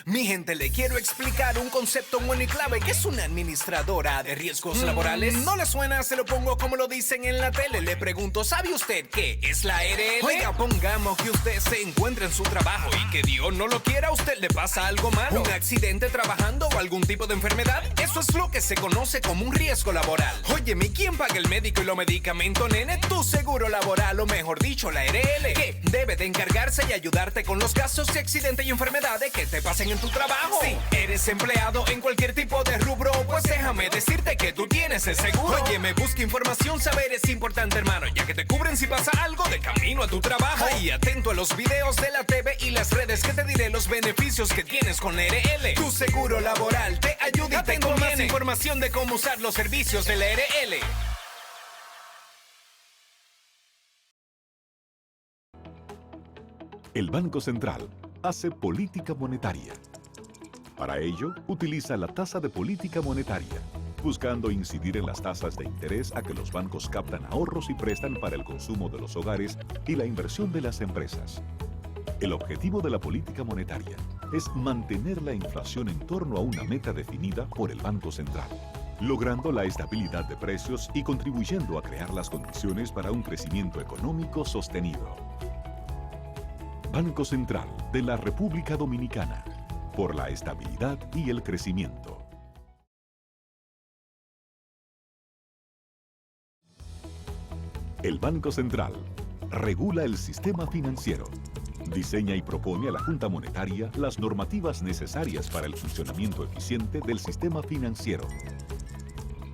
Mi gente, le quiero explicar un concepto muy clave que es una administradora de riesgos laborales. ¿No le suena? Se lo pongo como lo dicen en la tele. Le pregunto, ¿sabe usted qué es la ARL? Oiga, pongamos que usted se encuentra en su trabajo y que Dios no lo quiera, a usted le pasa algo malo. Un accidente trabajando o algún tipo de enfermedad. Eso es lo que se conoce como un riesgo laboral. Óyeme, ¿quién paga el médico y los medicamentos, nene? Tu seguro laboral, o mejor dicho, la ARL, que debe de encargarse y ayudarte con los casos de accidente y enfermedades que te pasen en tu trabajo. Si eres empleado en cualquier tipo de rubro, pues déjame decirte que tú tienes el seguro. Oye, me busca información, saber es importante, hermano, ya que te cubren si pasa algo de camino a tu trabajo. Y atento a los videos de la TV y las redes que te diré los beneficios que tienes con la ARL. Tu seguro laboral te ayuda y te conviene. Más información de cómo usar los servicios de la ARL. El Banco Central hace política monetaria. Para ello, utiliza la tasa de política monetaria, buscando incidir en las tasas de interés a que los bancos captan ahorros y prestan para el consumo de los hogares y la inversión de las empresas. El objetivo de la política monetaria es mantener la inflación en torno a una meta definida por el Banco Central, logrando la estabilidad de precios y contribuyendo a crear las condiciones para un crecimiento económico sostenido. Banco Central de la República Dominicana, por la estabilidad y el crecimiento. El Banco Central regula el sistema financiero, diseña y propone a la Junta Monetaria las normativas necesarias para el funcionamiento eficiente del sistema financiero,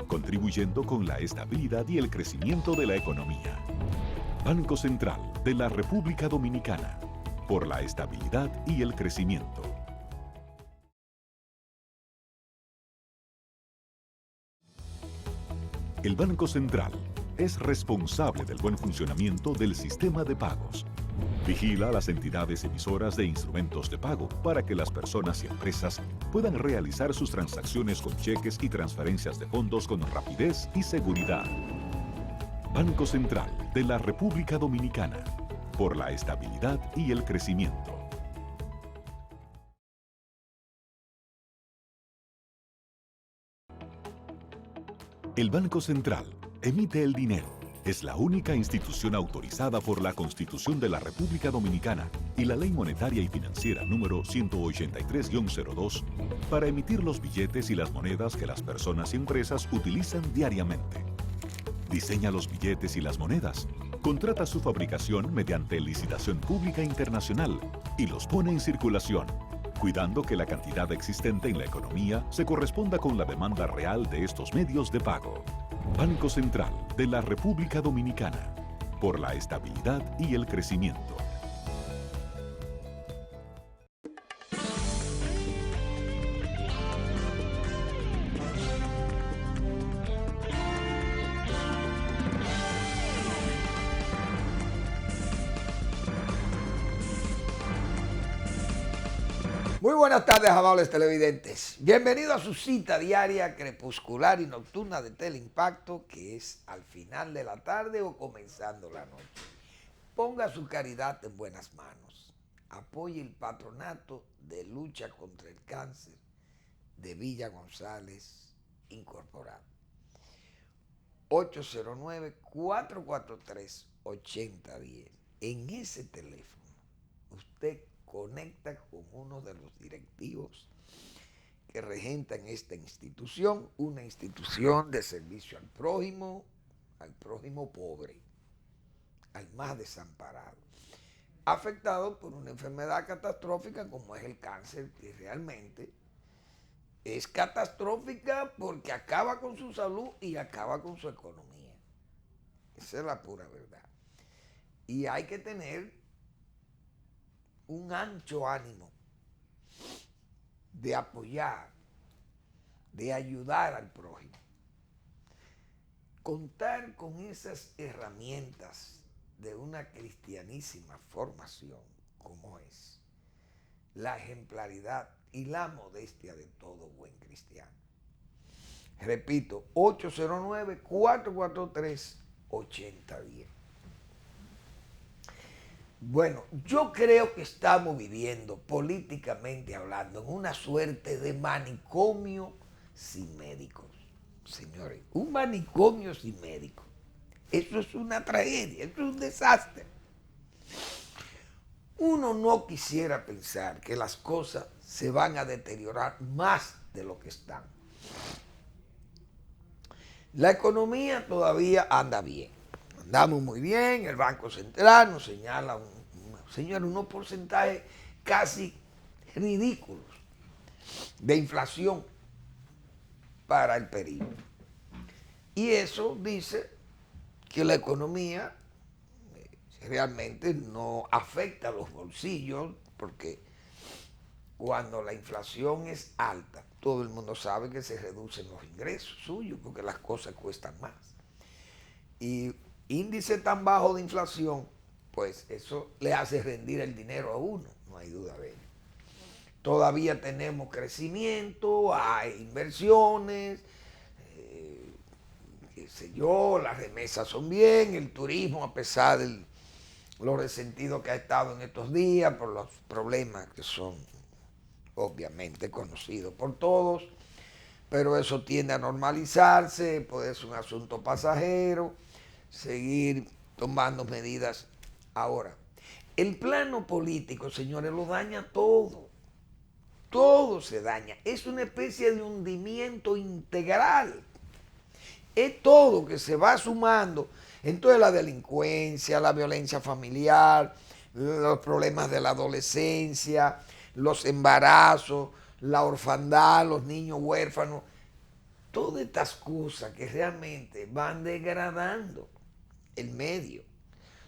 contribuyendo con la estabilidad y el crecimiento de la economía. Banco Central de la República Dominicana, por la estabilidad y el crecimiento. El Banco Central es responsable del buen funcionamiento del sistema de pagos. Vigila a las entidades emisoras de instrumentos de pago para que las personas y empresas puedan realizar sus transacciones con cheques y transferencias de fondos con rapidez y seguridad. Banco Central de la República Dominicana, por la estabilidad y el crecimiento. El Banco Central emite el dinero. Es la única institución autorizada por la Constitución de la República Dominicana y la Ley Monetaria y Financiera número 183-02 para emitir los billetes y las monedas que las personas y empresas utilizan diariamente. Diseña los billetes y las monedas, contrata su fabricación mediante licitación pública internacional y los pone en circulación, cuidando que la cantidad existente en la economía se corresponda con la demanda real de estos medios de pago. Banco Central de la República Dominicana, por la estabilidad y el crecimiento. Muy buenas tardes, amables televidentes. Bienvenidos a su cita diaria, crepuscular y nocturna de Teleimpacto, que es al final de la tarde o comenzando la noche. Ponga su caridad en buenas manos. Apoye el patronato de lucha contra el cáncer de Villa González Incorporado. 809-443-8010. En ese teléfono, usted conecta con uno de los directivos que regentan esta institución, una institución de servicio al prójimo pobre, al más desamparado, afectado por una enfermedad catastrófica como es el cáncer, que realmente es catastrófica porque acaba con su salud y acaba con su economía. Esa es la pura verdad. Y hay que tener un ancho ánimo de apoyar, de ayudar al prójimo. Contar con esas herramientas de una cristianísima formación como es la ejemplaridad y la modestia de todo buen cristiano. Repito, 809-443-8010. Bueno, yo creo que estamos viviendo, políticamente hablando, en una suerte de manicomio sin médicos. Señores, un manicomio sin médicos. Eso es una tragedia, eso es un desastre. Uno no quisiera pensar que las cosas se van a deteriorar más de lo que están. La economía todavía anda bien. Andamos muy bien, el Banco Central nos señala unos porcentajes casi ridículos de inflación para el periodo. Y eso dice que la economía realmente no afecta a los bolsillos, porque cuando la inflación es alta, todo el mundo sabe que se reducen los ingresos suyos, porque las cosas cuestan más. Y índice tan bajo de inflación, pues eso le hace rendir el dinero a uno, no hay duda de ello. Todavía tenemos crecimiento, hay inversiones, qué sé yo, las remesas son bien, el turismo, a pesar de lo resentido que ha estado en estos días por los problemas que son obviamente conocidos por todos, pero eso tiende a normalizarse, puede ser un asunto pasajero, seguir tomando medidas. Ahora, el plano político, señores, lo daña todo. Todo se daña. Es una especie de hundimiento integral. Es todo que se va sumando. Entonces la delincuencia, la violencia familiar, los problemas de la adolescencia, los embarazos, la orfandad, los niños huérfanos, todas estas cosas que realmente van degradando el medio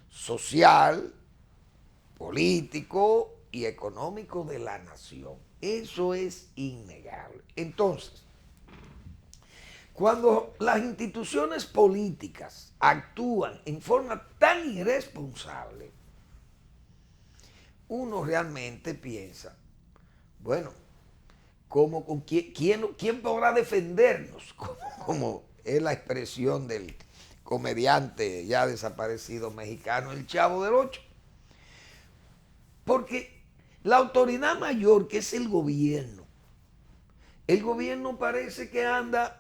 social, político y económico de la nación. Eso es innegable. Entonces, cuando las instituciones políticas actúan en forma tan irresponsable, uno realmente piensa, bueno, ¿quién podrá defendernos? Como es la expresión del comediante ya desaparecido mexicano, el Chavo del Ocho. Porque la autoridad mayor, que es el gobierno parece que anda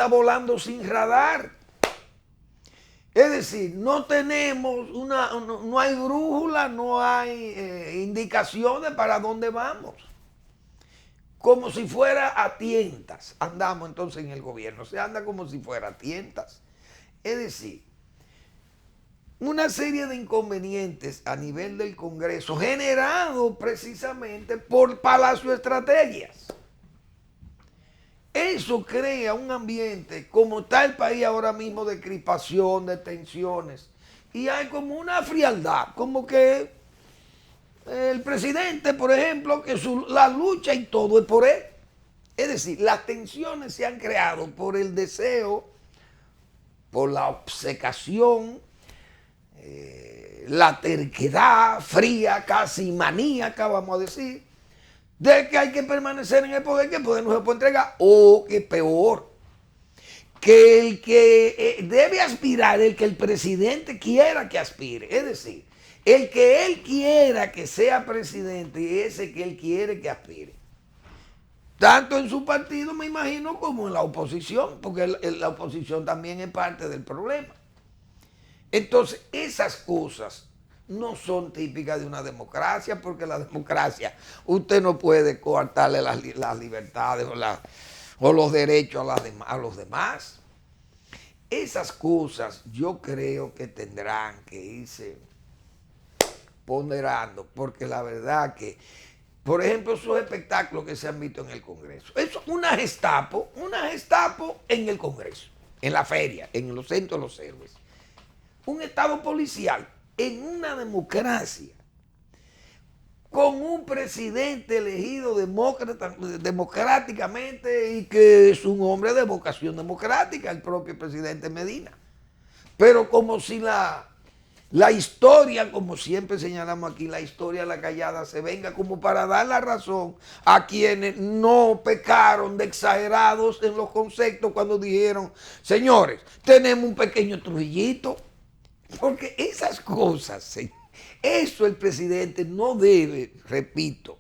volando sin radar. Es decir, no tenemos no hay brújula, no hay indicaciones para dónde vamos. Como si fuera a tientas. Andamos entonces en el gobierno, se anda como si fuera a tientas. Es decir, una serie de inconvenientes a nivel del Congreso generado precisamente por Palacio Estrategias. Eso crea un ambiente, como está el país ahora mismo, de crispación, de tensiones. Y hay como una frialdad, como que el presidente, por ejemplo, que la lucha y todo es por él. Es decir, las tensiones se han creado por el deseo, por la obcecación, la terquedad fría, casi maníaca, vamos a decir, de que hay que permanecer en el poder, que el poder no se puede entregar, o que peor, que el que debe aspirar, el que el presidente quiera que aspire, es decir, el que él quiera que sea presidente y ese que él quiere que aspire. Tanto en su partido, me imagino, como en la oposición, porque la oposición también es parte del problema. Entonces, esas cosas no son típicas de una democracia, porque la democracia, usted no puede coartarle las libertades o los derechos a los demás. Esas cosas yo creo que tendrán que irse ponderando, porque la verdad que, por ejemplo, esos espectáculos que se han visto en el Congreso, eso es una Gestapo en el Congreso, en la feria, en los centros de los héroes. Un estado policial en una democracia, con un presidente elegido democráticamente y que es un hombre de vocación democrática, el propio presidente Medina. Pero como si la historia, como siempre señalamos aquí, la historia de la callada se venga como para dar la razón a quienes no pecaron de exagerados en los conceptos cuando dijeron, señores, tenemos un pequeño Trujillito. Porque esas cosas Eso el presidente no debe, repito,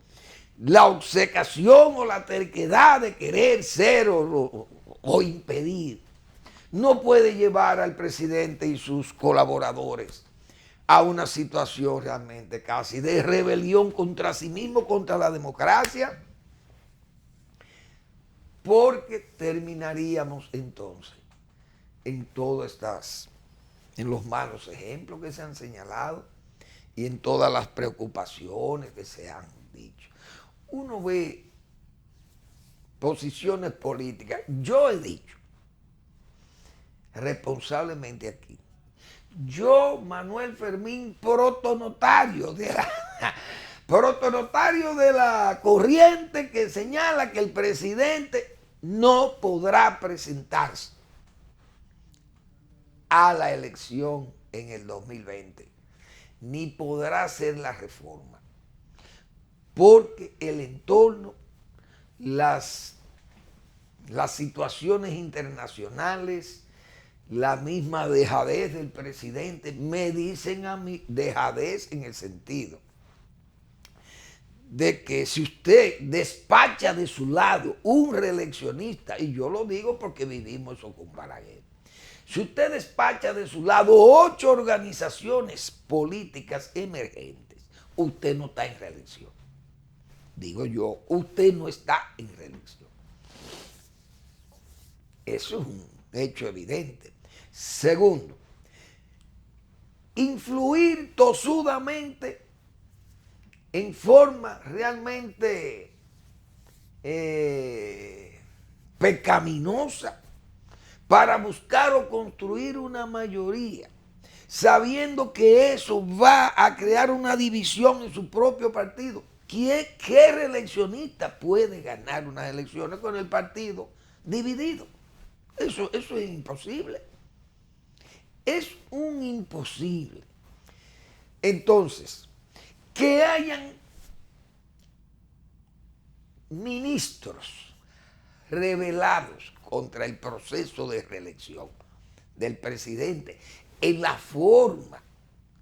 la obcecación o la terquedad de querer ser o impedir. No puede llevar al presidente y sus colaboradores a una situación realmente casi de rebelión contra sí mismo, contra la democracia, porque terminaríamos entonces en todas en los malos ejemplos que se han señalado y en todas las preocupaciones que se han dicho. Uno ve posiciones políticas. Yo he dicho responsablemente aquí, yo, Manuel Fermín, protonotario de la corriente que señala que el presidente no podrá presentarse a la elección en el 2020, ni podrá hacer la reforma, porque el entorno, las situaciones internacionales, la misma dejadez del presidente, me dicen a mí, dejadez en el sentido de que si usted despacha de su lado un reeleccionista, y yo lo digo porque vivimos eso con Balaguer, si usted despacha de su lado 8 organizaciones políticas emergentes, usted no está en reelección. Digo yo, usted no está en reelección. Eso es un hecho evidente. Segundo, influir tosudamente en forma realmente pecaminosa para buscar o construir una mayoría, sabiendo que eso va a crear una división en su propio partido. ¿Qué reeleccionista puede ganar unas elecciones con el partido dividido? Eso es imposible. Es un imposible. Entonces, que hayan ministros rebelados contra el proceso de reelección del presidente en la forma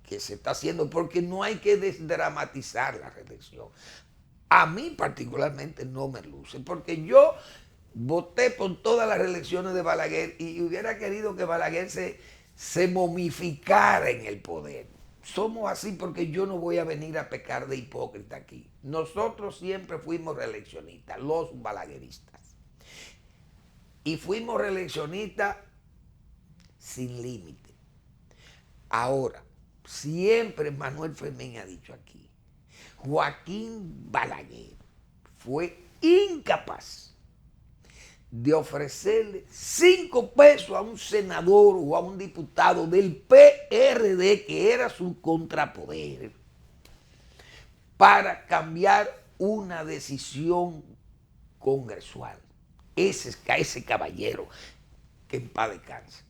que se está haciendo, porque no hay que desdramatizar la reelección. A mí particularmente no me luce, porque yo voté por todas las reelecciones de Balaguer y hubiera querido que Balaguer se momificara en el poder. Somos así porque yo no voy a venir a pecar de hipócrita aquí. Nosotros siempre fuimos reeleccionistas, los balagueristas. Y fuimos reeleccionistas sin límite. Ahora, siempre Manuel Fermín ha dicho aquí, Joaquín Balaguer fue incapaz de ofrecerle 5 pesos a un senador o a un diputado del PRD, que era su contrapoder, para cambiar una decisión congresual. Ese caballero, que en paz descanse.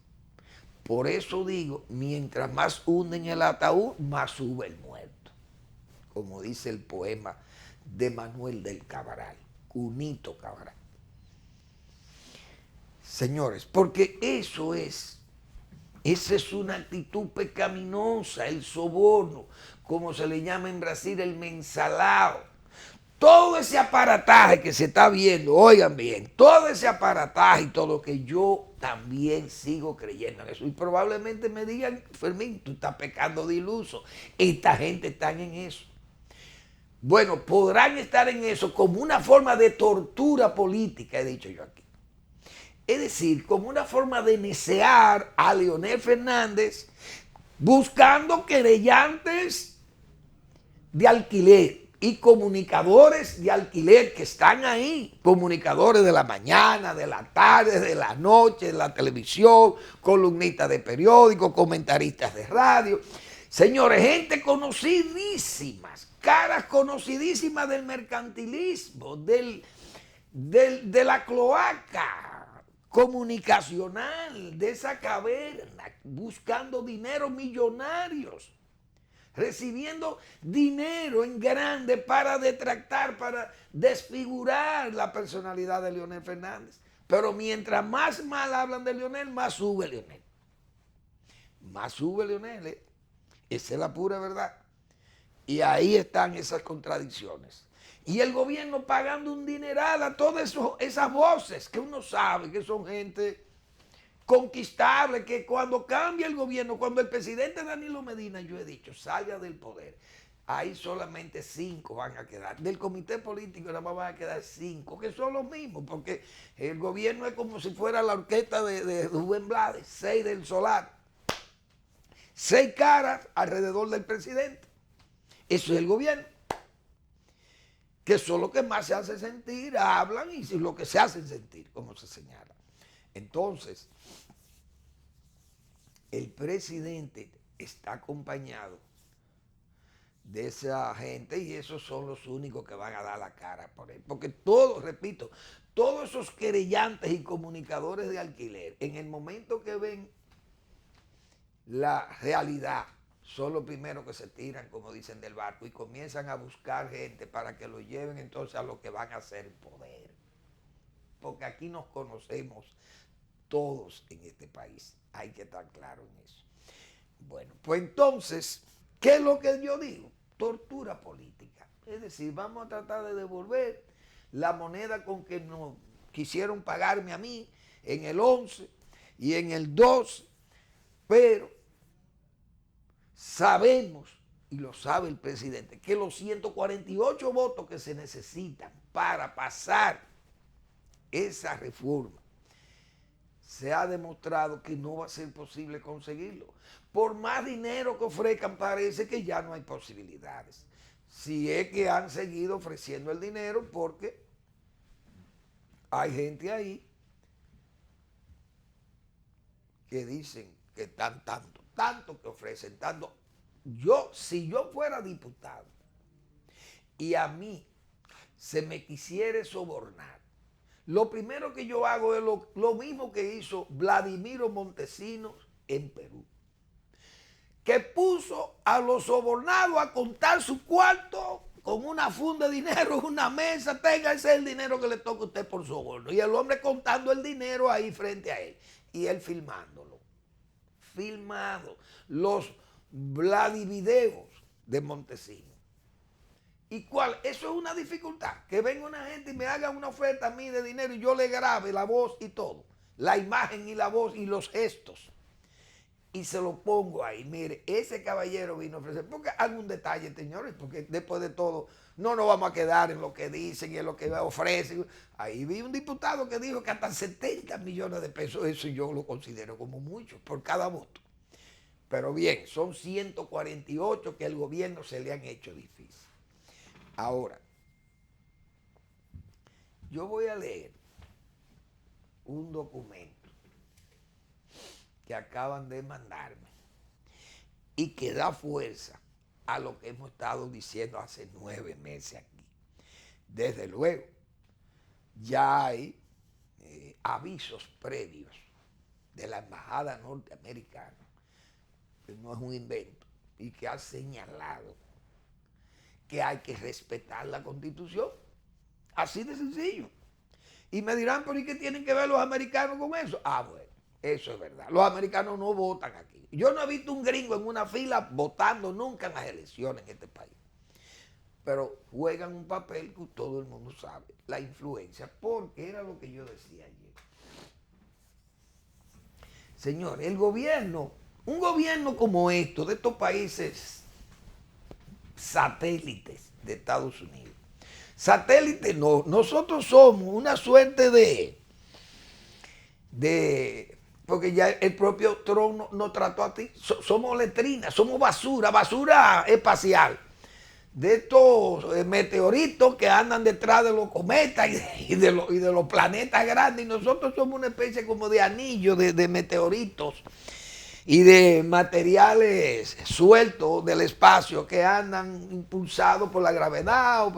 Por eso digo, mientras más hunden el ataúd, más sube el muerto. Como dice el poema de Manuel del Cabral, Cunito Cabral. Señores, porque esa es una actitud pecaminosa, el soborno, como se le llama en Brasil, el mensalao. Todo ese aparataje que se está viendo, oigan bien, todo ese aparataje y todo, que yo también sigo creyendo en eso. Y probablemente me digan, Fermín, tú estás pecando de iluso. Esta gente está en eso. Bueno, podrán estar en eso como una forma de tortura política, he dicho yo aquí. Es decir, como una forma de necear a Leonel Fernández, buscando querellantes de alquiler y comunicadores de alquiler que están ahí, comunicadores de la mañana, de la tarde, de la noche, de la televisión, columnistas de periódicos, comentaristas de radio. Señores, gente conocidísimas, caras conocidísimas del mercantilismo, de la cloaca comunicacional, de esa caverna, buscando dinero, millonarios, recibiendo dinero en grande para detractar, para desfigurar la personalidad de Leonel Fernández. Pero mientras más mal hablan de Leonel, más sube Leonel. Más sube Leonel, Esa es la pura verdad. Y ahí están esas contradicciones. Y el gobierno pagando un dineral a todas esas voces que uno sabe que son gente conquistable, que cuando cambia el gobierno, cuando el presidente Danilo Medina, yo he dicho, salga del poder, ahí solamente 5 van a quedar. Del comité político nada más van a quedar 5, que son los mismos, porque el gobierno es como si fuera la orquesta de Rubén Blades, 6 del Solar. 6 caras alrededor del presidente. Eso es el gobierno. Que son los que más se hacen sentir, hablan y lo que se hacen sentir, como se señala. Entonces, el presidente está acompañado de esa gente y esos son los únicos que van a dar la cara por él. Porque todos, repito, todos esos querellantes y comunicadores de alquiler, en el momento que ven la realidad, son los primeros que se tiran, como dicen, del barco y comienzan a buscar gente para que lo lleven entonces a lo que van a hacer poder. Porque aquí nos conocemos todos en este país. Hay que estar claro en eso. Bueno, pues entonces, ¿qué es lo que yo digo? Tortura política. Es decir, vamos a tratar de devolver la moneda con que nos quisieron pagarme a mí en el 11 y en el 12, pero sabemos, y lo sabe el presidente, que los 148 votos que se necesitan para pasar esa reforma, se ha demostrado que no va a ser posible conseguirlo. Por más dinero que ofrezcan, parece que ya no hay posibilidades. Si es que han seguido ofreciendo el dinero, porque hay gente ahí que dicen que están tanto que ofrecen, tanto. Si yo fuera diputado y a mí se me quisiera sobornar, lo primero que yo hago es lo mismo que hizo Vladimiro Montesinos en Perú, que puso a los sobornados a contar su cuarto con una funda de dinero, una mesa, tenga ese el dinero que le toca a usted por soborno. Y el hombre contando el dinero ahí frente a él y él filmándolo. Filmado los Vladivideos de Montesinos. ¿Y cuál? Eso es una dificultad. Que venga una gente y me haga una oferta a mí de dinero y yo le grabe la voz y todo. La imagen y la voz y los gestos. Y se lo pongo ahí. Mire, ese caballero vino a ofrecer. Porque algún detalle, señores, porque después de todo no nos vamos a quedar en lo que dicen y en lo que ofrecen. Ahí vi un diputado que dijo que hasta 70 millones de pesos, eso yo lo considero como mucho por cada voto. Pero bien, son 148 que el gobierno se le han hecho difícil. Ahora, yo voy a leer un documento que acaban de mandarme y que da fuerza a lo que hemos estado diciendo hace 9 meses aquí. Desde luego, ya hay avisos previos de la Embajada Norteamericana, que no es un invento, y que ha señalado que hay que respetar la Constitución. Así de sencillo. Y me dirán, ¿pero y qué tienen que ver los americanos con eso? Ah, bueno, eso es verdad. Los americanos no votan aquí. Yo no he visto un gringo en una fila votando nunca en las elecciones en este país. Pero juegan un papel que todo el mundo sabe, la influencia, porque era lo que yo decía ayer. Señores, el gobierno, un gobierno como esto, de estos países satélites de Estados Unidos. Satélite no, nosotros somos una suerte porque ya el propio Trump nos trató a ti, somos letrinas, somos basura espacial, de estos meteoritos que andan detrás de los cometas y de los planetas grandes, y nosotros somos una especie como de anillo de meteoritos y de materiales sueltos del espacio que andan impulsados por la gravedad.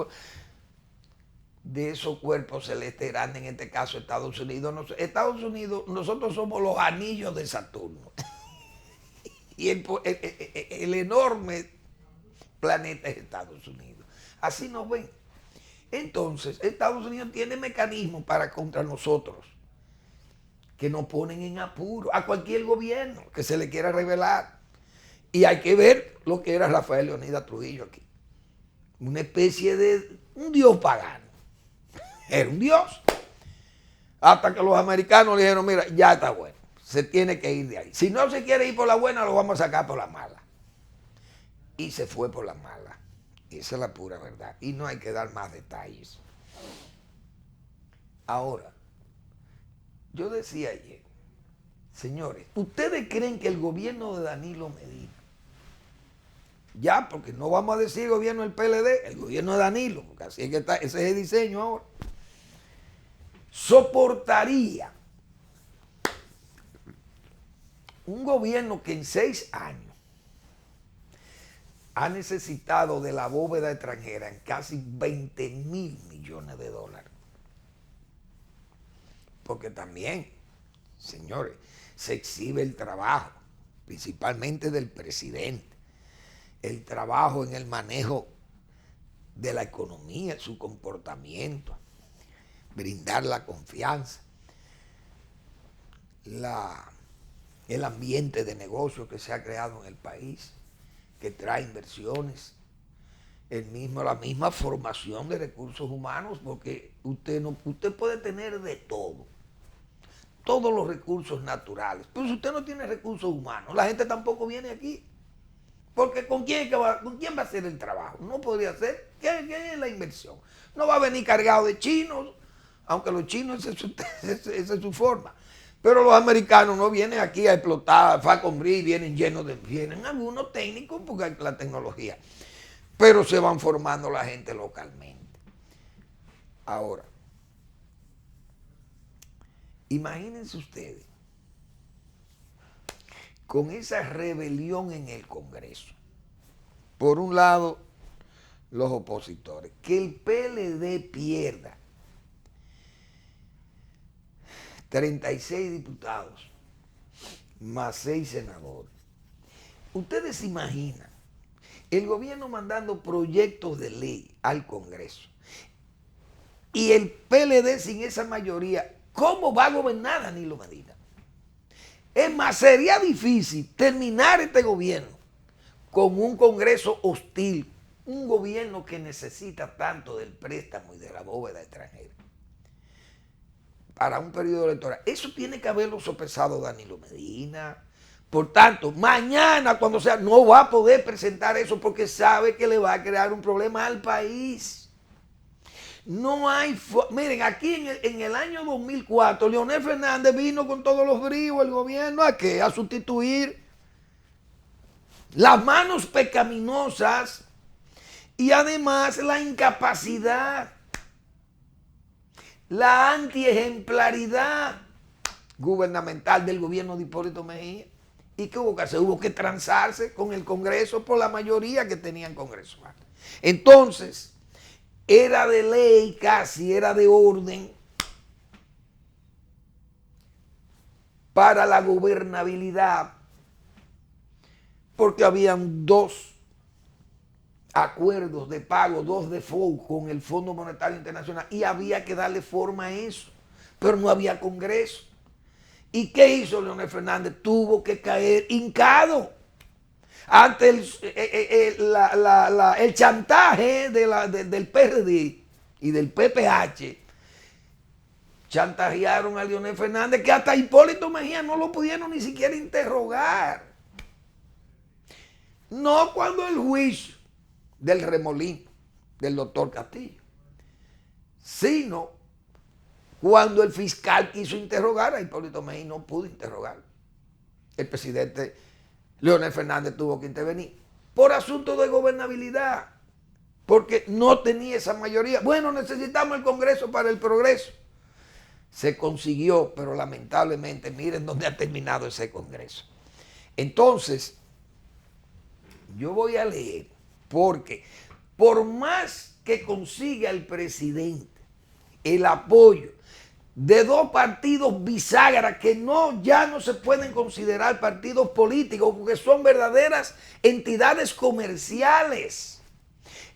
De esos cuerpos celestes grandes, en este caso Estados Unidos. Nosotros somos los anillos de Saturno. Y el enorme planeta es Estados Unidos. Así nos ven. Entonces, Estados Unidos tiene mecanismos para contra nosotros, que nos ponen en apuro a cualquier gobierno que se le quiera revelar. Y hay que ver lo que era Rafael Leonidas Trujillo aquí. una especie de un dios pagano. Era un dios. Hasta que los americanos le dijeron, mira, ya está bueno, se tiene que ir de ahí. Si no se quiere ir por la buena, lo vamos a sacar por la mala. Y se fue por la mala. Esa es la pura verdad. Y no hay que dar más detalles. Ahora, yo decía ayer, señores, ¿ustedes creen que el gobierno de Danilo Medina, ya, porque no vamos a decir el gobierno del PLD, el gobierno de Danilo, porque así es que está, ese es el diseño ahora, soportaría un gobierno que en 6 años ha necesitado de la bóveda extranjera en casi 20.000 millones de dólares? Porque también, señores, se exhibe el trabajo, principalmente del presidente, el trabajo en el manejo de la economía, su comportamiento, brindar la confianza, el ambiente de negocio que se ha creado en el país, que trae inversiones, la misma formación de recursos humanos, porque usted puede tener de todo, todos los recursos naturales, pero si usted no tiene recursos humanos, la gente tampoco viene aquí. Porque ¿con quién va a hacer el trabajo? No podría ser. ¿Qué es la inversión? No va a venir cargado de chinos, aunque los chinos, esa es su forma. Pero los americanos no vienen aquí a explotar, Falconbridge, vienen algunos técnicos porque hay la tecnología. Pero se van formando la gente localmente. Ahora, imagínense ustedes, con esa rebelión en el Congreso, por un lado, los opositores, que el PLD pierda 36 diputados más 6 senadores. Ustedes se imaginan el gobierno mandando proyectos de ley al Congreso y el PLD sin esa mayoría, ¿cómo va a gobernar Danilo Medina? Es más, sería difícil terminar este gobierno con un Congreso hostil, un gobierno que necesita tanto del préstamo y de la bóveda extranjera para un periodo electoral. Eso tiene que haberlo sopesado Danilo Medina. Por tanto, mañana cuando sea, no va a poder presentar eso porque sabe que le va a crear un problema al país. No hay... Miren, aquí en el año 2004, Leonel Fernández vino con todos los bríos, el gobierno, ¿a qué? A sustituir las manos pecaminosas y además la incapacidad, la antiejemplaridad gubernamental del gobierno de Hipólito Mejía. ¿Y qué hubo que hacer? Hubo que transarse con el Congreso por la mayoría que tenían Congreso. Entonces, era de ley casi, era de orden para la gobernabilidad, porque habían 2 acuerdos de pago, 2 default con el Fondo Monetario Internacional y había que darle forma a eso, pero no había Congreso. ¿Y qué hizo Leonel Fernández? Tuvo que caer hincado ante el chantaje del PRD y del PPH. Chantajearon a Leonel Fernández, que hasta Hipólito Mejía no lo pudieron ni siquiera interrogar. No cuando el juicio del remolino del doctor Castillo, sino cuando el fiscal quiso interrogar a Hipólito Mejía, no pudo interrogar. El presidente Leonel Fernández tuvo que intervenir por asunto de gobernabilidad, porque no tenía esa mayoría. Bueno, necesitamos el Congreso para el progreso. Se consiguió, pero lamentablemente miren dónde ha terminado ese Congreso. Entonces, yo voy a leer, porque por más que consiga el presidente el apoyo de 2 partidos bisagra que ya no se pueden considerar partidos políticos porque son verdaderas entidades comerciales.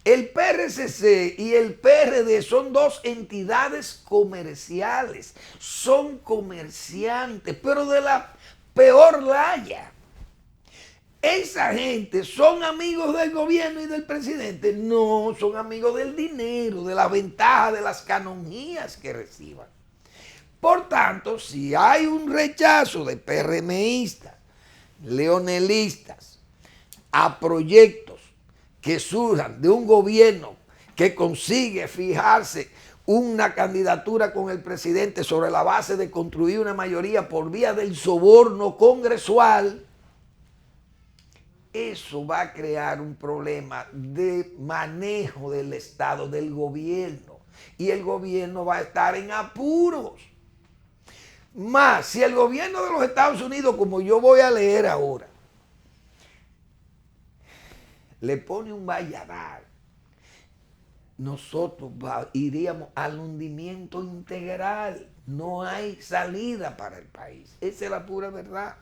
El PRCC y el PRD son 2 entidades comerciales, son comerciantes, pero de la peor laya. ¿Esa gente son amigos del gobierno y del presidente? No, son amigos del dinero, de la ventaja, de las canonjías que reciban. Por tanto, si hay un rechazo de PRMistas, leonelistas, a proyectos que surjan de un gobierno que consigue fijarse una candidatura con el presidente sobre la base de construir una mayoría por vía del soborno congresual, eso va a crear un problema de manejo del Estado, del gobierno. Y el gobierno va a estar en apuros. Más, si el gobierno de los Estados Unidos, como yo voy a leer ahora, le pone un valladar, nosotros iríamos al hundimiento integral. No hay salida para el país. Esa es la pura verdad.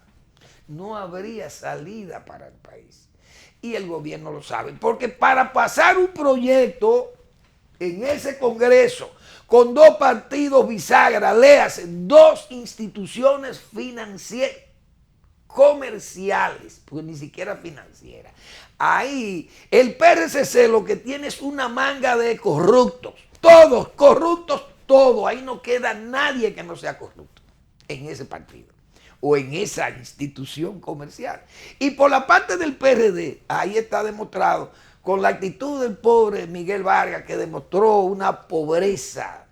No habría salida para el país. Y el gobierno lo sabe. Porque para pasar un proyecto en ese Congreso con dos partidos bisagra, léase, dos instituciones financieras, comerciales, porque ni siquiera financieras. Ahí el PRCC lo que tiene es una manga de corruptos. Todos, corruptos, todos. Ahí no queda nadie que no sea corrupto en ese partido o en esa institución comercial. Y por la parte del PRD, ahí está demostrado con la actitud del pobre Miguel Vargas, que demostró una pobreza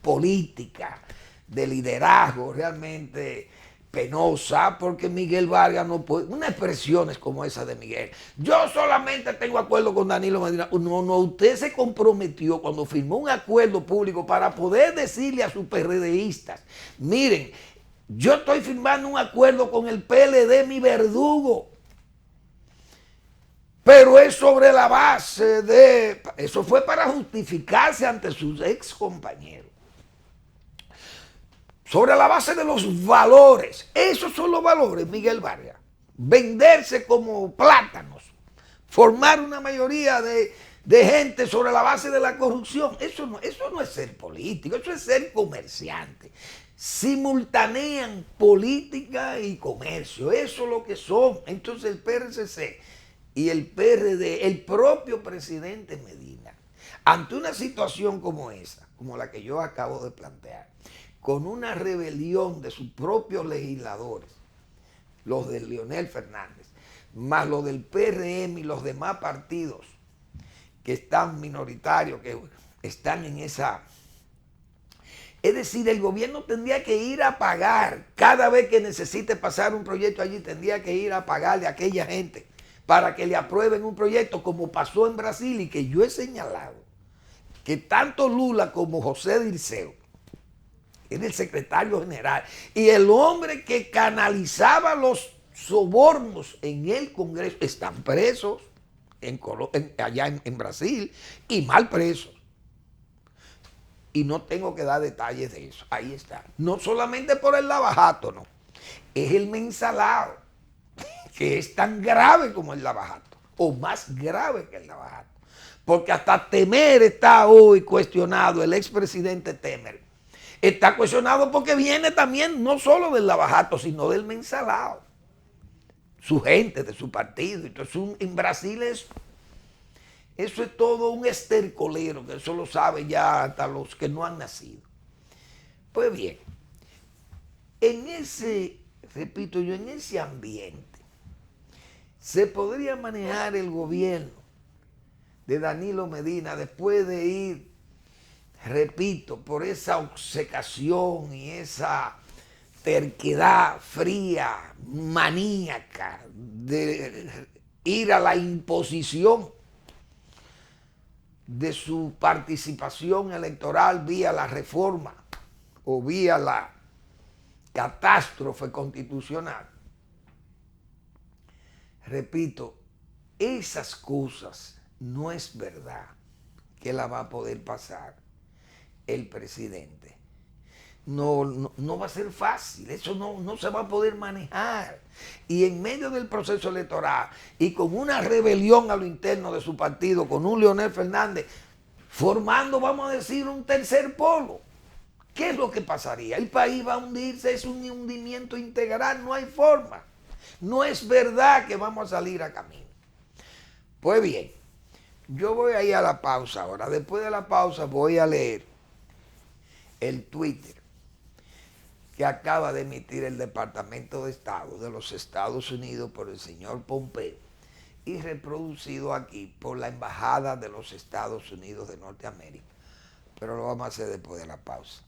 política, de liderazgo realmente penosa, porque Miguel Vargas no puede, unas expresiones como esa de Miguel, yo solamente tengo acuerdo con Danilo Medina. No, usted se comprometió cuando firmó un acuerdo público para poder decirle a sus PRDistas, miren, yo estoy firmando un acuerdo con el PLD, mi verdugo, pero es sobre la base de, eso fue para justificarse ante sus ex compañeros, sobre la base de los valores. Esos son los valores, Miguel Vargas. Venderse como plátanos, formar una mayoría de gente sobre la base de la corrupción. Eso no es ser político, eso es ser comerciante. Simultanean política y comercio, eso es lo que son. Entonces el PRCC y el PRD, el propio presidente Medina, ante una situación como esa, como la que yo acabo de plantear, con una rebelión de sus propios legisladores, los de Leonel Fernández, más los del PRM y los demás partidos que están minoritarios, que están en esa... Es decir, el gobierno tendría que ir a pagar, cada vez que necesite pasar un proyecto allí, tendría que ir a pagarle a aquella gente para que le aprueben un proyecto, como pasó en Brasil y que yo he señalado, que tanto Lula como José Dirceu, era el secretario general, y el hombre que canalizaba los sobornos en el Congreso, están presos allá en Brasil, y mal presos. Y no tengo que dar detalles de eso. Ahí está. No solamente por el lavajato, no. Es el mensalado, que es tan grave como el lavajato, o más grave que el lavajato. Porque hasta Temer está hoy cuestionado, el expresidente Temer. Está cuestionado porque viene también no solo del lavajato, sino del mensalado. Su gente, de su partido. Entonces en Brasil eso es todo un estercolero, que eso lo saben ya hasta los que no han nacido. Pues bien, en ese, repito yo, en ese ambiente, se podría manejar el gobierno de Danilo Medina después de ir, repito, por esa obcecación y esa terquedad fría, maníaca, de ir a la imposición de su participación electoral vía la reforma o vía la catástrofe constitucional. Repito, esas cosas no es verdad que la va a poder pasar el presidente. No va a ser fácil, eso no se va a poder manejar. Y en medio del proceso electoral y con una rebelión a lo interno de su partido, con un Leonel Fernández, formando, vamos a decir, un tercer polo, ¿qué es lo que pasaría? El país va a hundirse, es un hundimiento integral, no hay forma. No es verdad que vamos a salir a camino. Pues bien, yo voy a ir a la pausa ahora. Después de la pausa voy a leer el Twitter que acaba de emitir el Departamento de Estado de los Estados Unidos por el señor Pompeo y reproducido aquí por la Embajada de los Estados Unidos de Norteamérica. Pero lo vamos a hacer después de la pausa.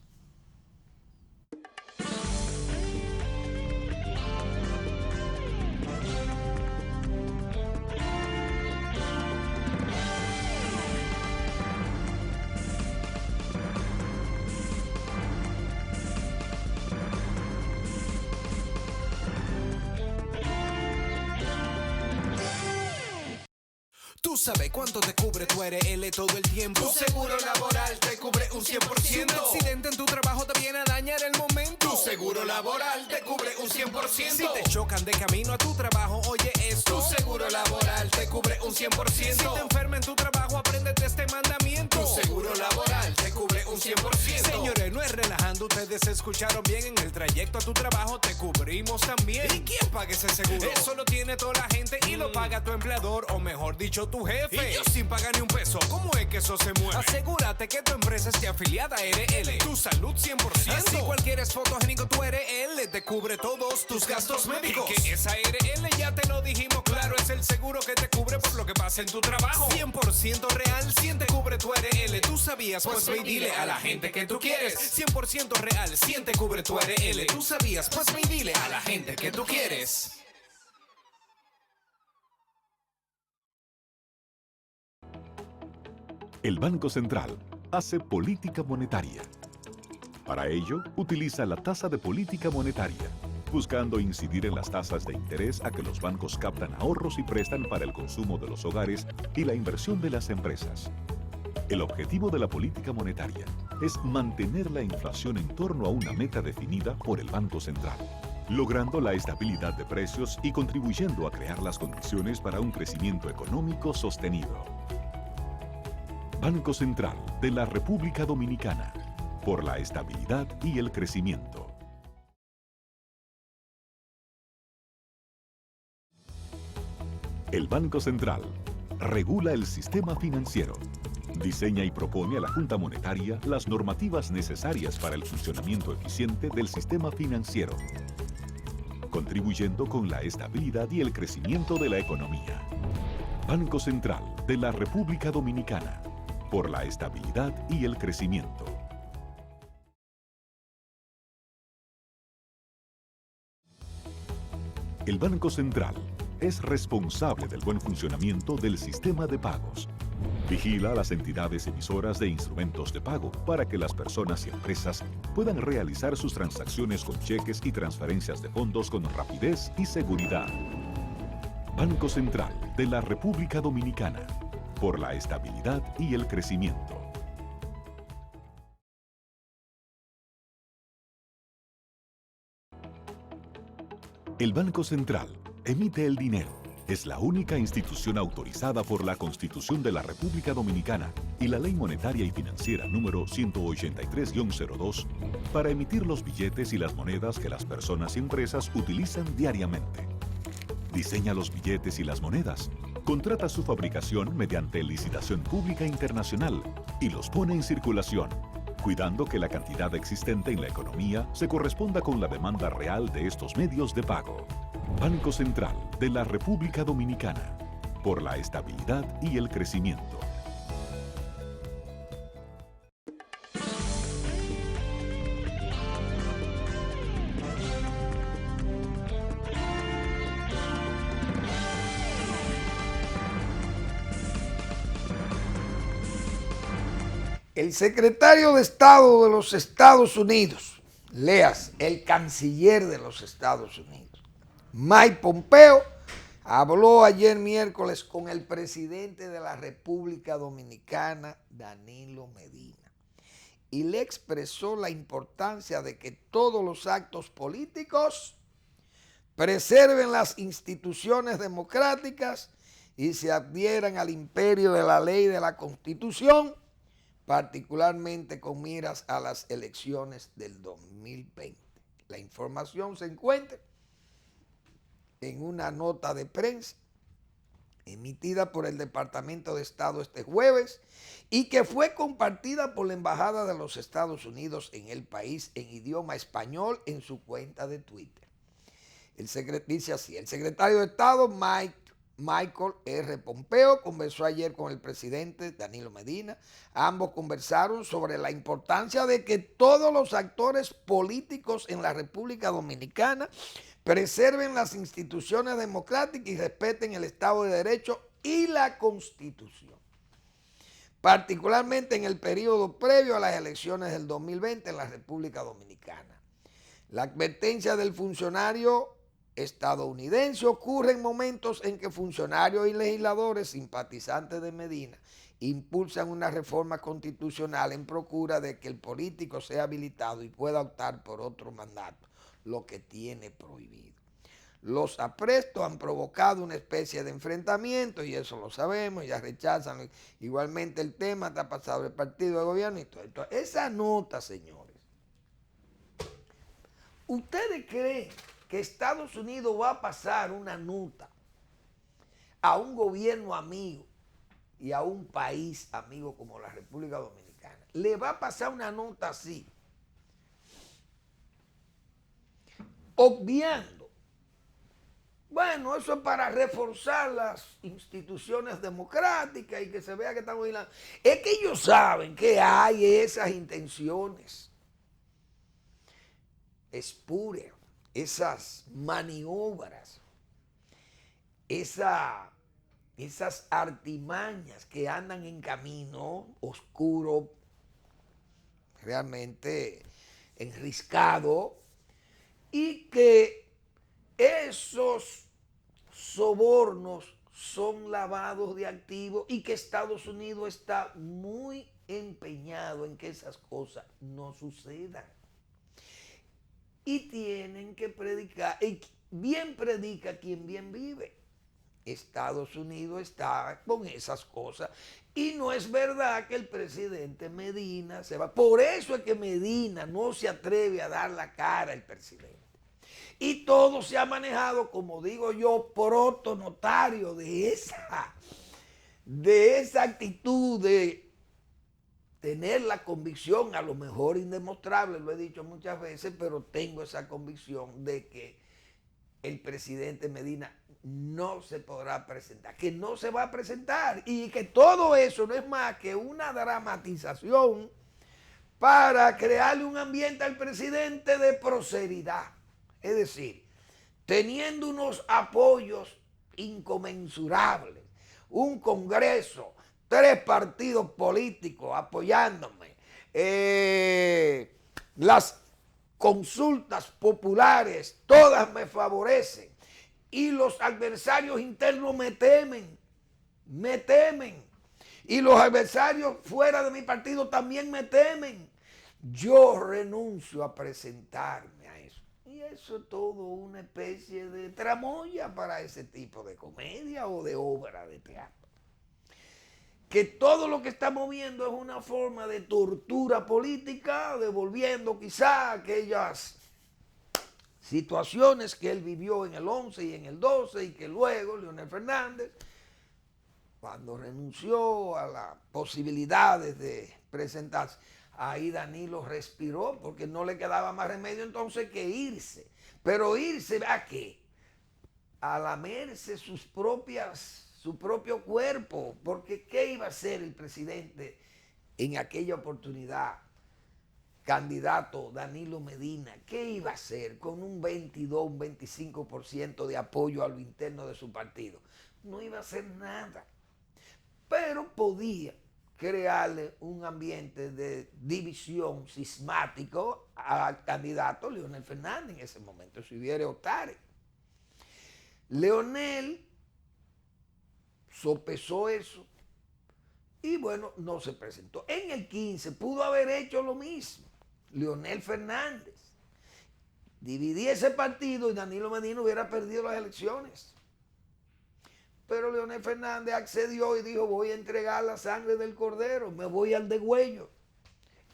Tú sabes cuánto te cubre tu ARL todo el tiempo. Tu seguro laboral te cubre un 100%. Si un accidente en tu trabajo te viene a dañar el momento, tu seguro laboral te cubre un 100%. Si te chocan de camino a tu trabajo, oye esto, tu seguro laboral te cubre un 100%. Si te enfermas en tu trabajo, apréndete este mandamiento, tu seguro laboral te cubre un 100%. Señores, no es relajando, ustedes escucharon bien. En el trayecto a tu trabajo te cubrimos también. ¿Y quién paga ese seguro? Eso lo tiene toda la gente y lo paga tu empleador, o mejor dicho, tu jefe. Y yo sin pagar ni un peso, ¿cómo es que eso se mueve? Asegúrate que tu empresa esté afiliada a ARL. Tu salud 100%. Así cualquier es fotogénico, tu ARL te cubre todos tus gastos médicos. Y que esa ARL, ya te lo dijimos claro, es el seguro que te cubre por lo que pasa en tu trabajo. 100% real, 100 te cubre tu ARL. ¿Tú sabías? Pues ve y dile a la gente que tú quieres. 100% real, 100 te cubre tu ARL. ¿Tú sabías? Pues ve y dile a la gente que tú quieres. El Banco Central hace política monetaria. Para ello, utiliza la tasa de política monetaria, buscando incidir en las tasas de interés a que los bancos captan ahorros y prestan para el consumo de los hogares y la inversión de las empresas. El objetivo de la política monetaria es mantener la inflación en torno a una meta definida por el Banco Central, logrando la estabilidad de precios y contribuyendo a crear las condiciones para un crecimiento económico sostenido. Banco Central de la República Dominicana, por la estabilidad y el crecimiento. El Banco Central regula el sistema financiero, diseña y propone a la Junta Monetaria las normativas necesarias para el funcionamiento eficiente del sistema financiero, contribuyendo con la estabilidad y el crecimiento de la economía. Banco Central de la República Dominicana, por la estabilidad y el crecimiento. El Banco Central es responsable del buen funcionamiento del sistema de pagos. Vigila a las entidades emisoras de instrumentos de pago para que las personas y empresas puedan realizar sus transacciones con cheques y transferencias de fondos con rapidez y seguridad. Banco Central de la República Dominicana, por la estabilidad y el crecimiento. El Banco Central emite el dinero. Es la única institución autorizada por la Constitución de la República Dominicana y la Ley Monetaria y Financiera número 183-02 para emitir los billetes y las monedas que las personas y empresas utilizan diariamente. Diseña los billetes y las monedas, contrata su fabricación mediante licitación pública internacional y los pone en circulación, cuidando que la cantidad existente en la economía se corresponda con la demanda real de estos medios de pago. Banco Central de la República Dominicana, por la estabilidad y el crecimiento. El secretario de Estado de los Estados Unidos, leas, el canciller de los Estados Unidos, Mike Pompeo, habló ayer miércoles con el presidente de la República Dominicana, Danilo Medina, y le expresó la importancia de que todos los actos políticos preserven las instituciones democráticas y se adhieran al imperio de la ley y de la Constitución, particularmente con miras a las elecciones del 2020. La información se encuentra en una nota de prensa emitida por el Departamento de Estado este jueves y que fue compartida por la Embajada de los Estados Unidos en el país en idioma español en su cuenta de Twitter. Dice así: el secretario de Estado Michael R. Pompeo conversó ayer con el presidente Danilo Medina. Ambos conversaron sobre la importancia de que todos los actores políticos en la República Dominicana preserven las instituciones democráticas y respeten el Estado de Derecho y la Constitución, particularmente en el periodo previo a las elecciones del 2020 en la República Dominicana. La advertencia del funcionario estadounidense ocurre en momentos en que funcionarios y legisladores simpatizantes de Medina impulsan una reforma constitucional en procura de que el político sea habilitado y pueda optar por otro mandato, lo que tiene prohibido. Los aprestos han provocado una especie de enfrentamiento, y eso lo sabemos, ya rechazan igualmente el tema, está pasado el partido de gobierno y todo esto. Esa nota, señores, ¿ustedes creen que Estados Unidos va a pasar una nota a un gobierno amigo y a un país amigo como la República Dominicana? Le va a pasar una nota así, obviando. Bueno, eso es para reforzar las instituciones democráticas y que se vea que estamos vigilando. Es que ellos saben que hay esas intenciones espurias, esas maniobras, esas artimañas que andan en camino oscuro, realmente enriscado, y que esos sobornos son lavados de activos y que Estados Unidos está muy empeñado en que esas cosas no sucedan. Y tienen que predicar, y bien predica quien bien vive. Estados Unidos está con esas cosas y no es verdad que el presidente Medina se va. Por eso es que Medina no se atreve a dar la cara al presidente. Y todo se ha manejado, como digo yo, protonotario de esa actitud de tener la convicción, a lo mejor indemostrable, lo he dicho muchas veces, pero tengo esa convicción de que el presidente Medina no se podrá presentar, que no se va a presentar, y que todo eso no es más que una dramatización para crearle un ambiente al presidente de prosperidad. Es decir, teniendo unos apoyos inconmensurables, un Congreso, 3 partidos políticos apoyándome, las consultas populares, todas me favorecen, y los adversarios internos me temen, y los adversarios fuera de mi partido también me temen. Yo renuncio a presentarme a eso. Y eso es todo una especie de tramoya para ese tipo de comedia o de obra de teatro. Que todo lo que estamos viendo es una forma de tortura política, devolviendo quizá aquellas situaciones que él vivió en el 11 y en el 12 y que luego Leonel Fernández, cuando renunció a las posibilidades de presentarse, ahí Danilo respiró porque no le quedaba más remedio entonces que irse. Pero irse ¿a qué? A lamerse su propio cuerpo, porque ¿qué iba a hacer el presidente en aquella oportunidad? Candidato Danilo Medina, ¿qué iba a hacer con un 22, un 25% de apoyo a lo interno de su partido? No iba a hacer nada, pero podía crearle un ambiente de división sismático al candidato Leonel Fernández en ese momento, si hubiera optare. Leonel sopesó eso y bueno, no se presentó. En el 15 pudo haber hecho lo mismo Leonel Fernández, dividía ese partido y Danilo Medina hubiera perdido las elecciones. Pero Leonel Fernández accedió y dijo: voy a entregar la sangre del cordero, me voy al degüello.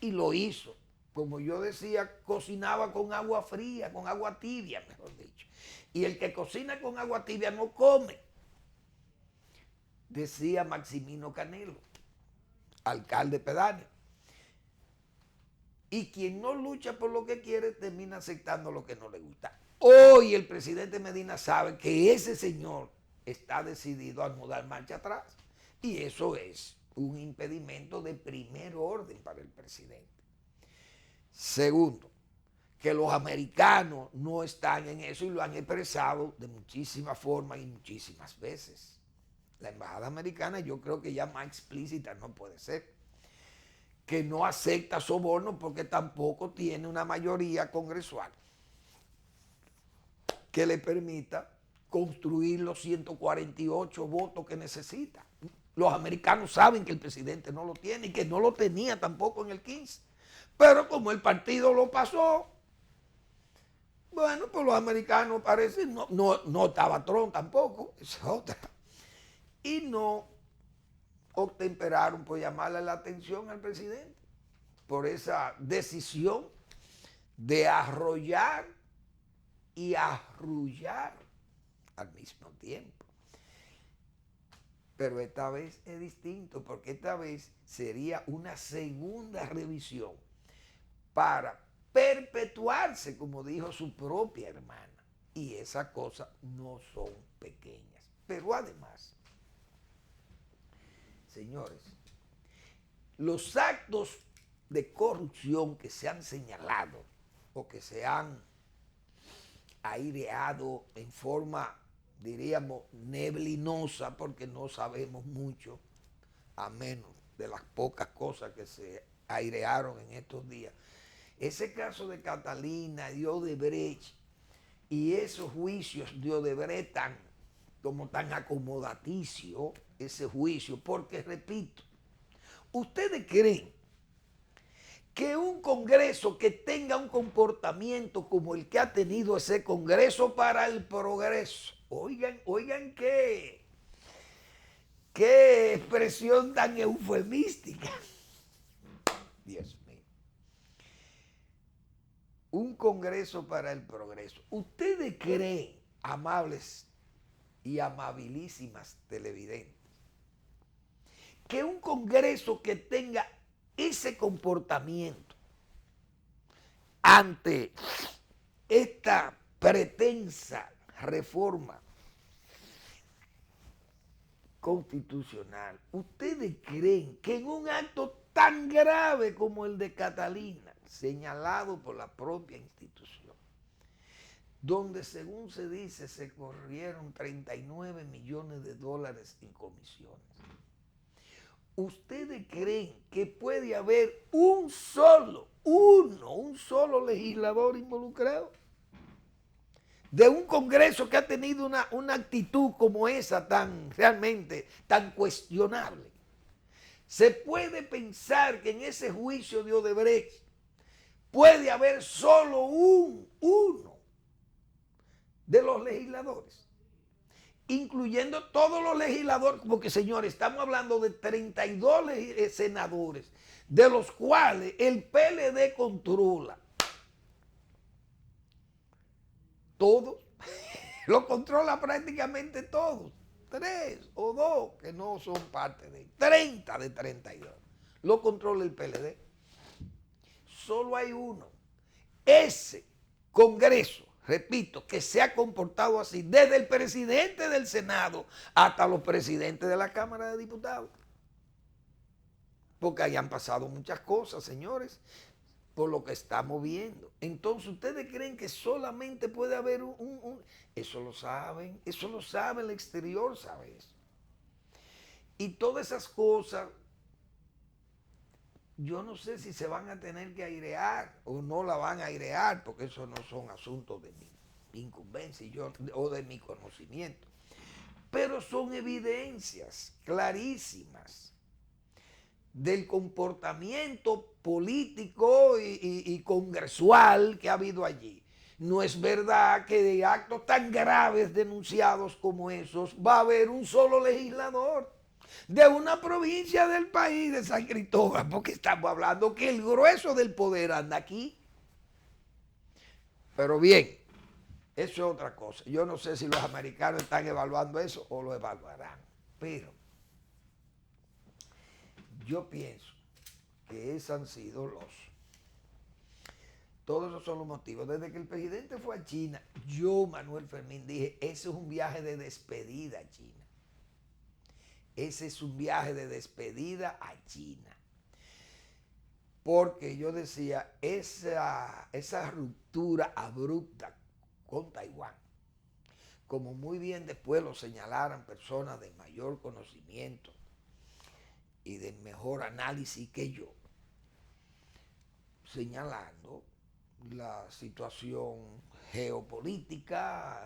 Y lo hizo. Como yo decía, cocinaba con agua fría, con agua tibia, mejor dicho. Y el que cocina con agua tibia no come, decía Maximino Canelo, alcalde pedáneo. Y quien no lucha por lo que quiere termina aceptando lo que no le gusta. Hoy el presidente Medina sabe que ese señor está decidido a no dar marcha atrás. Y eso es un impedimento de primer orden para el presidente. Segundo, que los americanos no están en eso y lo han expresado de muchísimas formas y muchísimas veces. La embajada americana yo creo que ya más explícita no puede ser. Que no acepta soborno porque tampoco tiene una mayoría congresual que le permita construir los 148 votos que necesita. Los americanos saben que el presidente no lo tiene y que no lo tenía tampoco en el 15. Pero como el partido lo pasó, bueno, pues los americanos parece, no estaba Trump tampoco, es otra. Y no obtemperaron por llamarle la atención al presidente por esa decisión de arrollar y arrullar al mismo tiempo. Pero esta vez es distinto, porque esta vez sería una segunda revisión para perpetuarse, como dijo su propia hermana. Y esas cosas no son pequeñas. Pero además, señores, los actos de corrupción que se han señalado o que se han aireado en forma, diríamos, neblinosa, porque no sabemos mucho, a menos de las pocas cosas que se airearon en estos días. Ese caso de Catalina, de Odebrecht, y esos juicios de Odebrecht tan acomodaticio, ese juicio, porque repito, ¿ustedes creen que un Congreso que tenga un comportamiento como el que ha tenido ese Congreso para el Progreso, oigan qué expresión tan eufemística, Dios mío, un Congreso para el Progreso, ¿ustedes creen, amables y amabilísimas televidentes, que un Congreso que tenga ese comportamiento ante esta pretensa reforma constitucional, ustedes creen que en un acto tan grave como el de Catalina, señalado por la propia institución, donde según se dice se corrieron 39 millones de dólares en comisiones, ¿ustedes creen que puede haber un solo legislador involucrado? De un Congreso que ha tenido una actitud como esa realmente tan cuestionable. Se puede pensar que en ese juicio de Odebrecht puede haber solo uno de los legisladores, incluyendo todos los legisladores, porque señores, estamos hablando de 32 senadores, de los cuales el PLD controla todos, lo controla prácticamente todos, 3 o 2 que no son parte de 30 de 32, lo controla el PLD. Solo hay uno, ese Congreso, repito, que se ha comportado así, desde el presidente del Senado hasta los presidentes de la Cámara de Diputados. Porque ahí han pasado muchas cosas, señores, por lo que estamos viendo. Entonces, ¿ustedes creen que solamente puede haber Eso lo saben, el exterior sabe eso. Y todas esas cosas, yo no sé si se van a tener que airear o no la van a airear, porque eso no son asuntos de mi incumbencia o de mi conocimiento. Pero son evidencias clarísimas del comportamiento político y congresual que ha habido allí. No es verdad que de actos tan graves denunciados como esos va a haber un solo legislador de una provincia del país, de San Cristóbal, porque estamos hablando que el grueso del poder anda aquí. Pero bien, Eso es otra cosa. Yo no sé si los americanos están evaluando eso o lo evaluarán. Pero yo pienso que esos han sido todos esos son los motivos. Desde que el presidente fue a China, yo, Manuel Fermín, dije, ese es un viaje de despedida a China. Ese es un viaje de despedida a China. Porque yo decía, esa ruptura abrupta con Taiwán, como muy bien después lo señalaran personas de mayor conocimiento y de mejor análisis que yo, señalando la situación geopolítica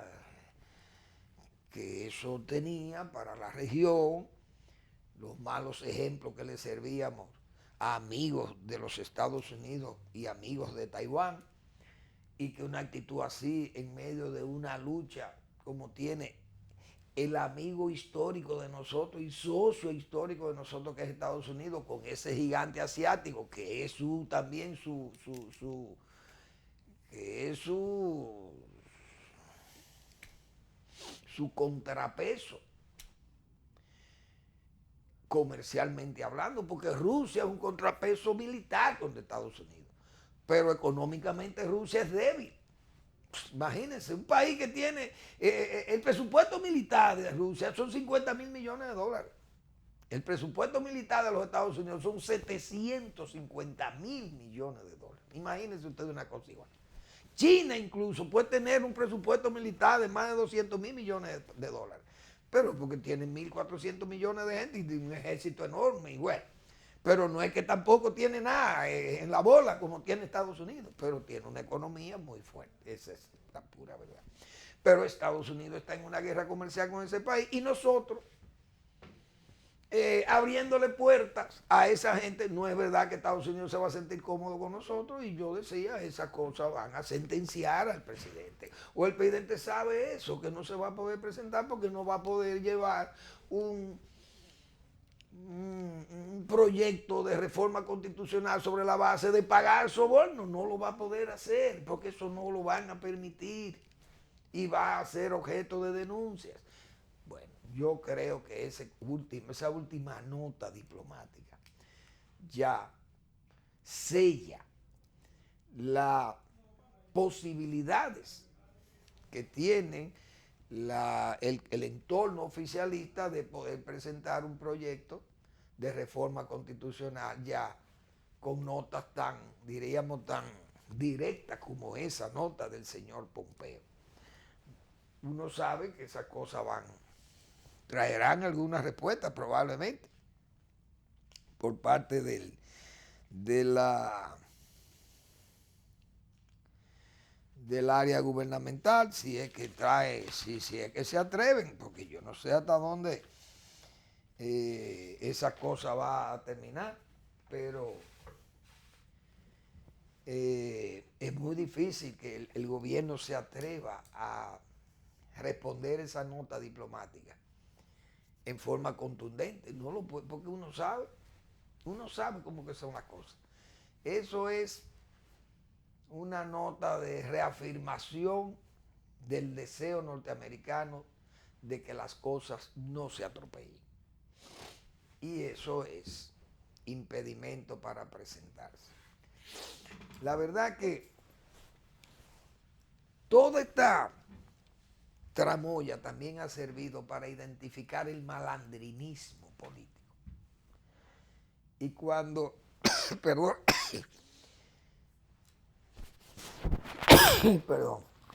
que eso tenía para la región, los malos ejemplos que le servíamos a amigos de los Estados Unidos y amigos de Taiwán, y que una actitud así en medio de una lucha como tiene el amigo histórico de nosotros y socio histórico de nosotros que es Estados Unidos, con ese gigante asiático que es también su contrapeso comercialmente hablando, porque Rusia es un contrapeso militar contra Estados Unidos, pero económicamente Rusia es débil. Imagínense, un país que tiene el presupuesto militar de Rusia son 50.000 millones de dólares. El presupuesto militar de los Estados Unidos son 750.000 millones de dólares. Imagínense ustedes una cosa igual. China incluso puede tener un presupuesto militar de más de 200.000 millones de dólares, pero porque tiene 1.400 millones de gente y un ejército enorme y bueno. Pero no es que tampoco tiene nada en la bola como tiene Estados Unidos, pero tiene una economía muy fuerte, esa es la pura verdad. Pero Estados Unidos está en una guerra comercial con ese país y nosotros abriéndole puertas a esa gente. No es verdad que Estados Unidos se va a sentir cómodo con nosotros, y yo decía, esas cosas van a sentenciar al presidente, o el presidente sabe eso, que no se va a poder presentar porque no va a poder llevar un proyecto de reforma constitucional sobre la base de pagar soborno. No lo va a poder hacer porque eso no lo van a permitir y va a ser objeto de denuncias. Bueno, yo creo que esa última nota diplomática ya sella las posibilidades que tienen el entorno oficialista de poder presentar un proyecto de reforma constitucional ya con notas diríamos, tan directas como esa nota del señor Pompeo. Uno sabe que esas cosas traerán alguna respuesta probablemente por parte del área gubernamental, si es que se atreven, porque yo no sé hasta dónde esa cosa va a terminar, pero es muy difícil que el gobierno se atreva a responder esa nota diplomática en forma contundente. No lo puede, porque uno sabe cómo que son las cosas. Eso es una nota de reafirmación del deseo norteamericano de que las cosas no se atropellen. Y eso es impedimento para presentarse. La verdad que toda esta tramoya también ha servido para identificar el malandrinismo político. Y cuando,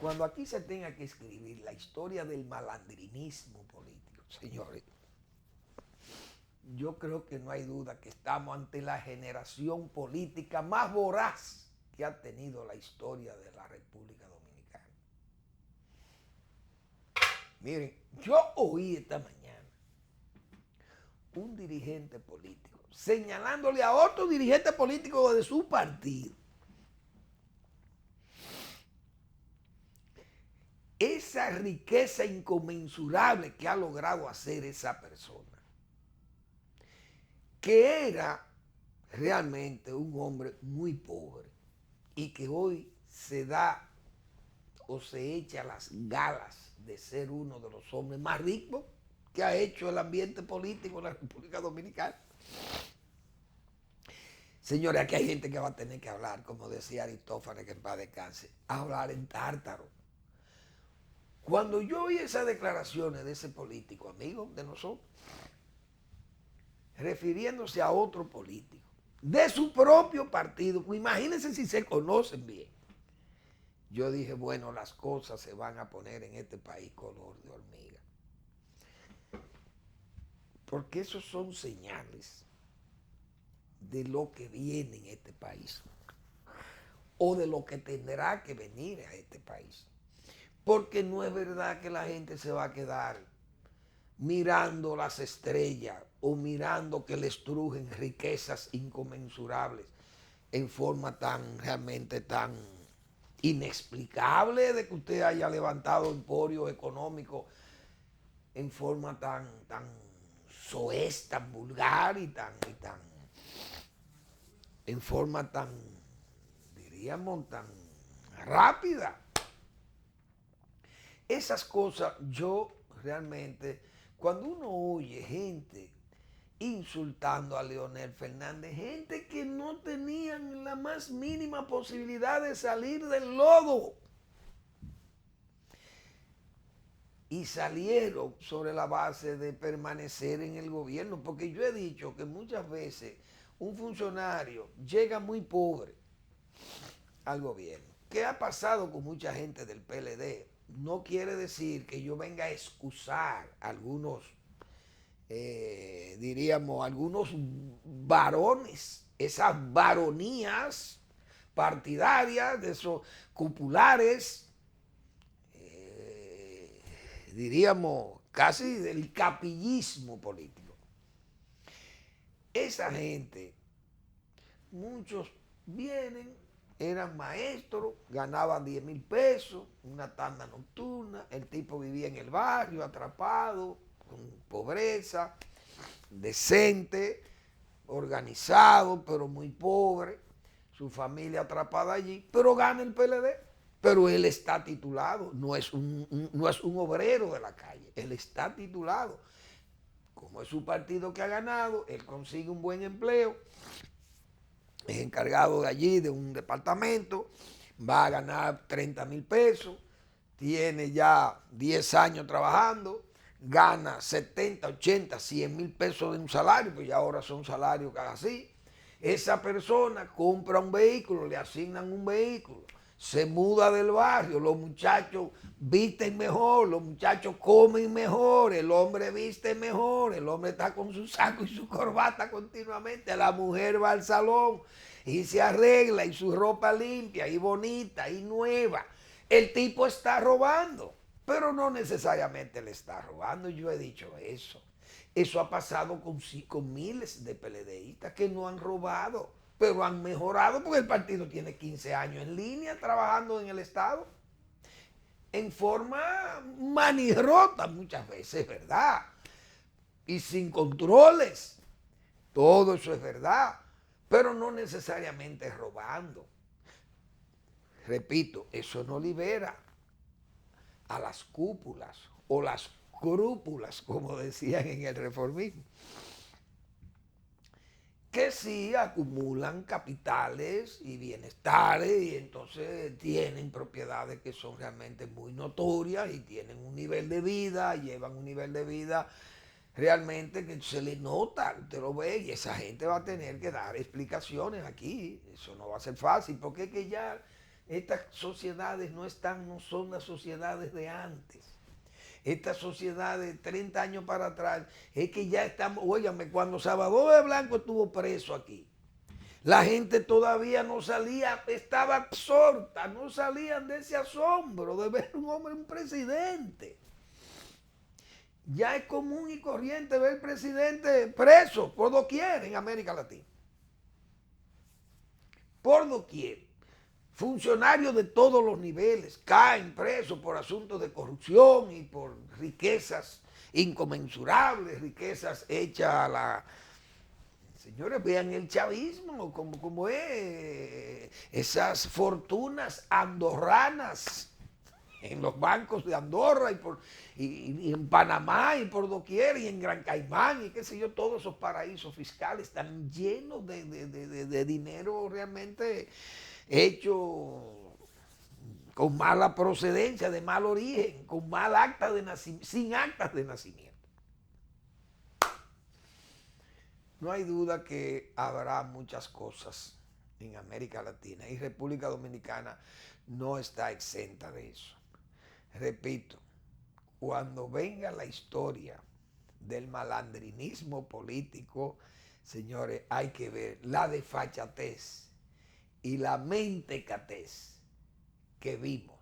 cuando aquí se tenga que escribir la historia del malandrinismo político, señores, yo creo que no hay duda que estamos ante la generación política más voraz que ha tenido la historia de la República Dominicana. Miren, yo oí esta mañana un dirigente político señalándole a otro dirigente político de su partido esa riqueza inconmensurable que ha logrado hacer esa persona, que era realmente un hombre muy pobre y que hoy se da o se echa las galas de ser uno de los hombres más ricos que ha hecho el ambiente político en la República Dominicana. Señores, aquí hay gente que va a tener que hablar, como decía Aristófanes, que en paz descanse, hablar en tártaro. Cuando yo oí esas declaraciones de ese político, amigo de nosotros, refiriéndose a otro político, de su propio partido, pues imagínense si se conocen bien. Yo dije, bueno, las cosas se van a poner en este país color de hormiga. Porque esos son señales de lo que viene en este país o de lo que tendrá que venir a este país. Porque no es verdad que la gente se va a quedar mirando las estrellas o mirando que les trujen riquezas inconmensurables en forma realmente tan inexplicable, de que usted haya levantado emporios económicos en forma tan soez, tan vulgar y tan en forma tan, diríamos, tan rápida. Esas cosas, yo realmente, cuando uno oye gente insultando a Leonel Fernández, gente que no tenían la más mínima posibilidad de salir del lodo, y salieron sobre la base de permanecer en el gobierno, porque yo he dicho que muchas veces un funcionario llega muy pobre al gobierno. ¿Qué ha pasado con mucha gente del PLD? No quiere decir que yo venga a excusar a algunos, diríamos, algunos varones, esas varonías partidarias, de esos cupulares, diríamos, casi del capillismo político. Esa gente, muchos vienen, eran maestros, ganaban 10,000 pesos, una tanda nocturna, el tipo vivía en el barrio, atrapado, con pobreza, decente, organizado, pero muy pobre, su familia atrapada allí, pero gana el PLD. Pero él está titulado, no es un obrero de la calle, él está titulado. Como es su partido que ha ganado, él consigue un buen empleo, es encargado de allí, de un departamento, va a ganar 30,000 pesos, tiene ya 10 años trabajando, gana 70, 80, 100,000 pesos de un salario, pues ya ahora son salarios así. Esa persona compra un vehículo, le asignan un vehículo, se muda del barrio, los muchachos visten mejor, los muchachos comen mejor, el hombre viste mejor, el hombre está con su saco y su corbata continuamente, la mujer va al salón y se arregla y su ropa limpia y bonita y nueva. El tipo está robando, pero no necesariamente le está robando, yo he dicho eso. Eso ha pasado con miles de PLDistas que no han robado, pero han mejorado porque el partido tiene 15 años en línea trabajando en el Estado en forma manirrota muchas veces, ¿verdad? Y sin controles. Todo eso es verdad, pero no necesariamente robando. Repito, eso no libera a las cúpulas o las crúpulas, como decían en el reformismo, que sí acumulan capitales y bienestares y entonces tienen propiedades que son realmente muy notorias y tienen un nivel de vida, llevan un nivel de vida realmente que se le nota, usted lo ve, y esa gente va a tener que dar explicaciones aquí. Eso no va a ser fácil, porque es que ya estas sociedades no son las sociedades de antes. Estas sociedades 30 años para atrás, es que ya estamos, óigame, cuando Salvador de Blanco estuvo preso aquí, la gente todavía no salía, estaba absorta, no salían de ese asombro de ver un hombre, un presidente. Ya es común y corriente ver presidente preso por doquier en América Latina. Por doquier. Funcionarios de todos los niveles caen presos por asuntos de corrupción y por riquezas inconmensurables, riquezas hechas a la... Señores, vean el chavismo, como es, esas fortunas andorranas en los bancos de Andorra y en Panamá y por doquier y en Gran Caimán y qué sé yo, todos esos paraísos fiscales están llenos de dinero realmente hecho con mala procedencia, de mal origen, con mal acta de nacimiento, sin actas de nacimiento. No hay duda que habrá muchas cosas en América Latina y República Dominicana no está exenta de eso. Repito, cuando venga la historia del malandrinismo político, señores, hay que ver la desfachatez y la mentecatez que vimos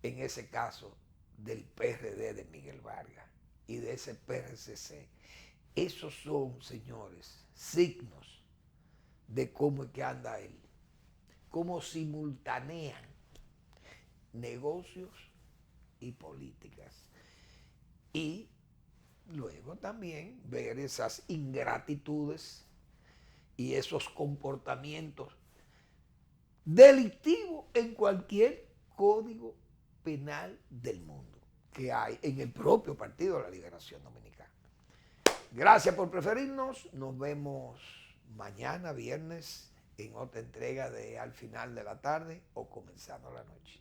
en ese caso del PRD de Miguel Vargas y de ese PRCC. Esos son, señores, signos de cómo es que anda él, cómo simultanean negocios y políticas. Y luego también ver esas ingratitudes y esos comportamientos delictivos en cualquier código penal del mundo que hay en el propio Partido de la Liberación Dominicana. Gracias por preferirnos. Nos vemos mañana, viernes, en otra entrega de Al Final de la Tarde o comenzando la noche.